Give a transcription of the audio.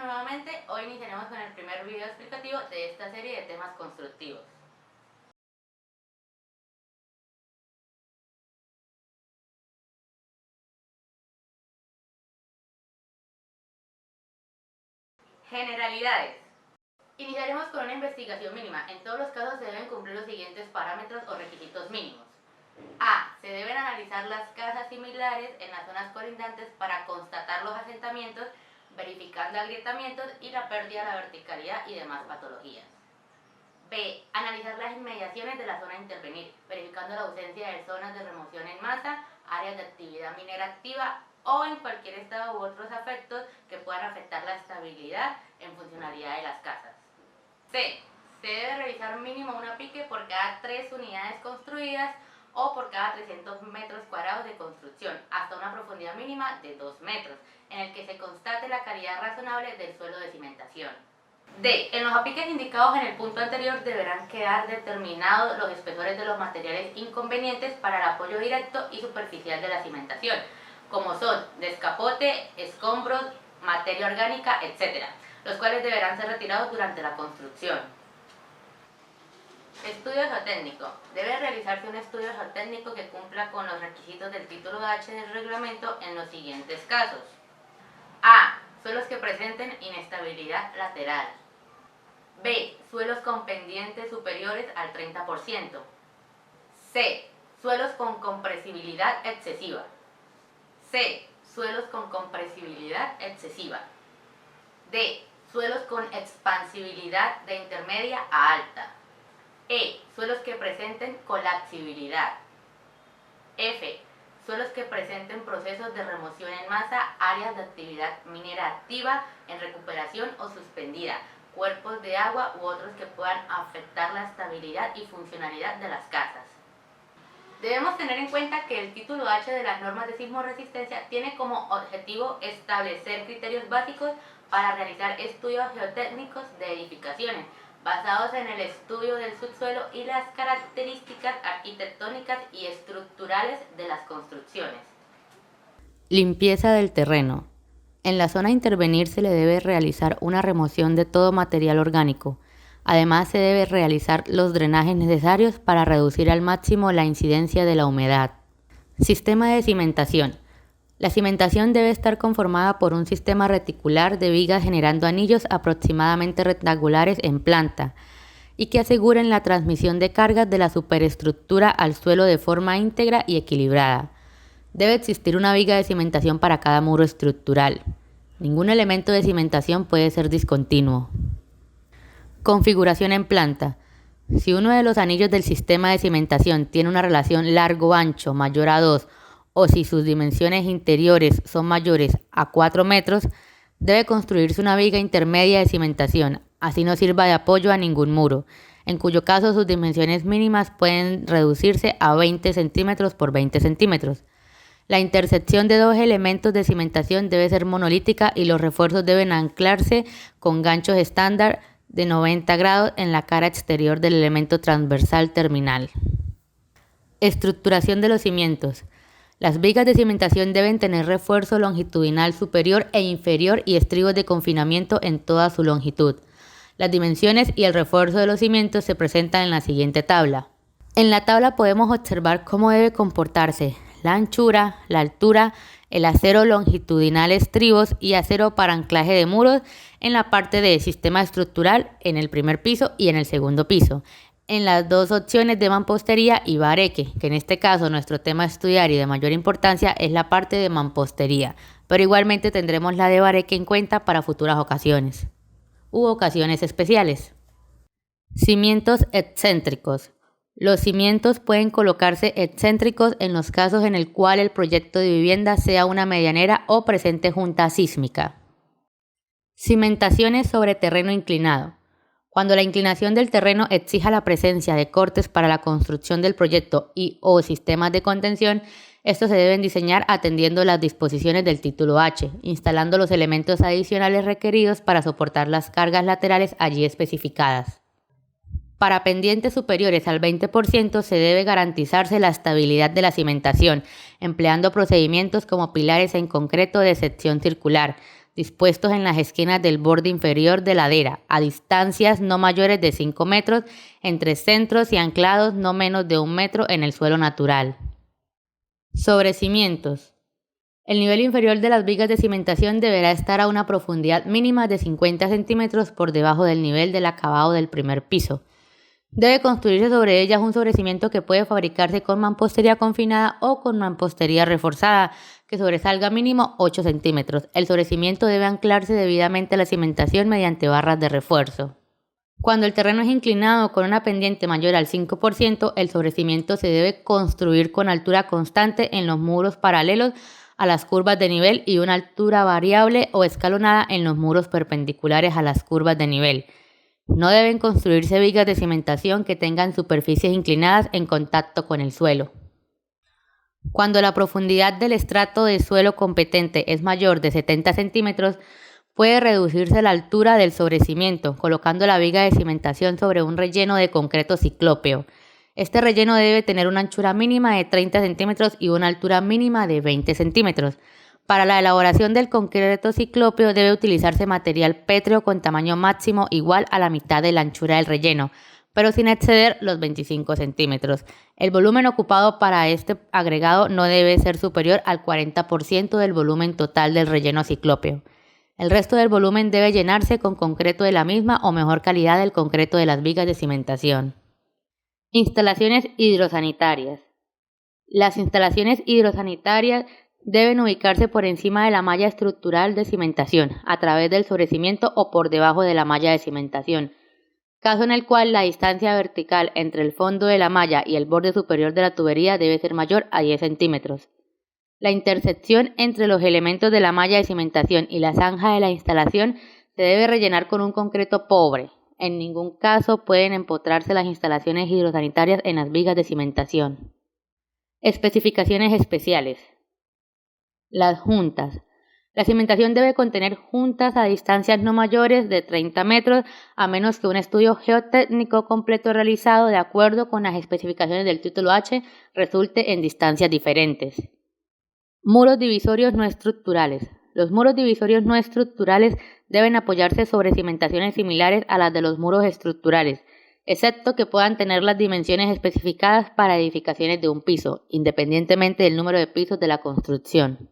nuevamente. Hoy iniciaremos con el primer video explicativo de esta serie de temas constructivos. Generalidades. Iniciaremos con una investigación mínima. En todos los casos se deben cumplir los siguientes parámetros o requisitos mínimos. A. Se deben analizar las casas similares en las zonas colindantes para constatar los asentamientos, verificando agrietamientos y la pérdida de la verticalidad y demás patologías. B. Analizar las inmediaciones de la zona a intervenir, verificando la ausencia de zonas de remoción en masa, áreas de actividad minera activa o en cualquier estado u otros afectos que puedan afectar la estabilidad en funcionalidad de las casas. C. Se debe revisar mínimo una pique por cada 3 unidades construidas o por cada 300 metros cuadrados de construcción, hasta una profundidad mínima de 2 metros, en el que se constate la calidad razonable del suelo de cimentación. D. En los apiques indicados en el punto anterior deberán quedar determinados los espesores de los materiales inconvenientes para el apoyo directo y superficial de la cimentación, como son descapote, escombros, materia orgánica, etc., los cuales deberán ser retirados durante la construcción. Estudio geotécnico. Debe realizarse un estudio geotécnico que cumpla con los requisitos del título H del reglamento en los siguientes casos. A. Suelos que presenten inestabilidad lateral. B. Suelos con pendientes superiores al 30%. C. Suelos con compresibilidad excesiva. C. Suelos con compresibilidad excesiva. D. Suelos con expansibilidad de intermedia a alta. E. Suelos que presenten colapsibilidad. F. Suelos que presenten procesos de remoción en masa, áreas de actividad minera activa, en recuperación o suspendida, cuerpos de agua u otros que puedan afectar la estabilidad y funcionalidad de las casas. Debemos tener en cuenta que el título H de las normas de sismoresistencia tiene como objetivo establecer criterios básicos para realizar estudios geotécnicos de edificaciones, basados en el estudio del subsuelo y las características arquitectónicas y estructurales de las construcciones. Limpieza del terreno. En la zona a intervenir se le debe realizar una remoción de todo material orgánico. Además, se debe realizar los drenajes necesarios para reducir al máximo la incidencia de la humedad. Sistema de cimentación. La cimentación debe estar conformada por un sistema reticular de vigas generando anillos aproximadamente rectangulares en planta y que aseguren la transmisión de cargas de la superestructura al suelo de forma íntegra y equilibrada. Debe existir una viga de cimentación para cada muro estructural. Ningún elemento de cimentación puede ser discontinuo. Configuración en planta. Si uno de los anillos del sistema de cimentación tiene una relación largo-ancho mayor a 2 o si sus dimensiones interiores son mayores a 4 metros, debe construirse una viga intermedia de cimentación, así no sirva de apoyo a ningún muro, en cuyo caso sus dimensiones mínimas pueden reducirse a 20 centímetros por 20 centímetros. La intersección de dos elementos de cimentación debe ser monolítica y los refuerzos deben anclarse con ganchos estándar de 90 grados en la cara exterior del elemento transversal terminal. Estructuración de los cimientos. Las vigas de cimentación deben tener refuerzo longitudinal superior e inferior y estribos de confinamiento en toda su longitud. Las dimensiones y el refuerzo de los cimientos se presentan en la siguiente tabla. En la tabla podemos observar cómo debe comportarse la anchura, la altura, el acero longitudinal estribos y acero para anclaje de muros en la parte de sistema estructural en el primer piso y en el segundo piso. En las dos opciones de mampostería y bareque, que en este caso nuestro tema a estudiar y de mayor importancia es la parte de mampostería, pero igualmente tendremos la de bareque en cuenta para futuras ocasiones u ocasiones especiales. Cimientos excéntricos. Los cimientos pueden colocarse excéntricos en los casos en el cual el proyecto de vivienda sea una medianera o presente junta sísmica. Cimentaciones sobre terreno inclinado. Cuando la inclinación del terreno exija la presencia de cortes para la construcción del proyecto y o sistemas de contención, estos se deben diseñar atendiendo las disposiciones del título H, instalando los elementos adicionales requeridos para soportar las cargas laterales allí especificadas. Para pendientes superiores al 20% se debe garantizarse la estabilidad de la cimentación, empleando procedimientos como pilares en concreto de sección circular, dispuestos en las esquinas del borde inferior de ladera, a distancias no mayores de 5 metros entre centros y anclados no menos de 1 metro en el suelo natural. Sobrecimientos. El nivel inferior de las vigas de cimentación deberá estar a una profundidad mínima de 50 centímetros por debajo del nivel del acabado del primer piso. Debe construirse sobre ellas un sobrecimiento que puede fabricarse con mampostería confinada o con mampostería reforzada, que sobresalga mínimo 8 centímetros. El sobrecimiento debe anclarse debidamente a la cimentación mediante barras de refuerzo. Cuando el terreno es inclinado con una pendiente mayor al 5%, el sobrecimiento se debe construir con altura constante en los muros paralelos a las curvas de nivel y una altura variable o escalonada en los muros perpendiculares a las curvas de nivel. No deben construirse vigas de cimentación que tengan superficies inclinadas en contacto con el suelo. Cuando la profundidad del estrato de suelo competente es mayor de 70 centímetros, puede reducirse la altura del sobrecimiento, colocando la viga de cimentación sobre un relleno de concreto ciclópeo. Este relleno debe tener una anchura mínima de 30 centímetros y una altura mínima de 20 centímetros. Para la elaboración del concreto ciclópeo debe utilizarse material pétreo con tamaño máximo igual a la mitad de la anchura del relleno, pero sin exceder los 25 centímetros. El volumen ocupado para este agregado no debe ser superior al 40% del volumen total del relleno ciclópeo. El resto del volumen debe llenarse con concreto de la misma o mejor calidad del concreto de las vigas de cimentación. Instalaciones hidrosanitarias. Las instalaciones hidrosanitarias deben ubicarse por encima de la malla estructural de cimentación, a través del sobrecimiento o por debajo de la malla de cimentación, caso en el cual la distancia vertical entre el fondo de la malla y el borde superior de la tubería debe ser mayor a 10 centímetros. La intersección entre los elementos de la malla de cimentación y la zanja de la instalación se debe rellenar con un concreto pobre. En ningún caso pueden empotrarse las instalaciones hidrosanitarias en las vigas de cimentación. Especificaciones especiales. Las juntas. La cimentación debe contener juntas a distancias no mayores de 30 metros, a menos que un estudio geotécnico completo realizado de acuerdo con las especificaciones del título H resulte en distancias diferentes. Muros divisorios no estructurales. Los muros divisorios no estructurales deben apoyarse sobre cimentaciones similares a las de los muros estructurales, excepto que puedan tener las dimensiones especificadas para edificaciones de un piso, independientemente del número de pisos de la construcción.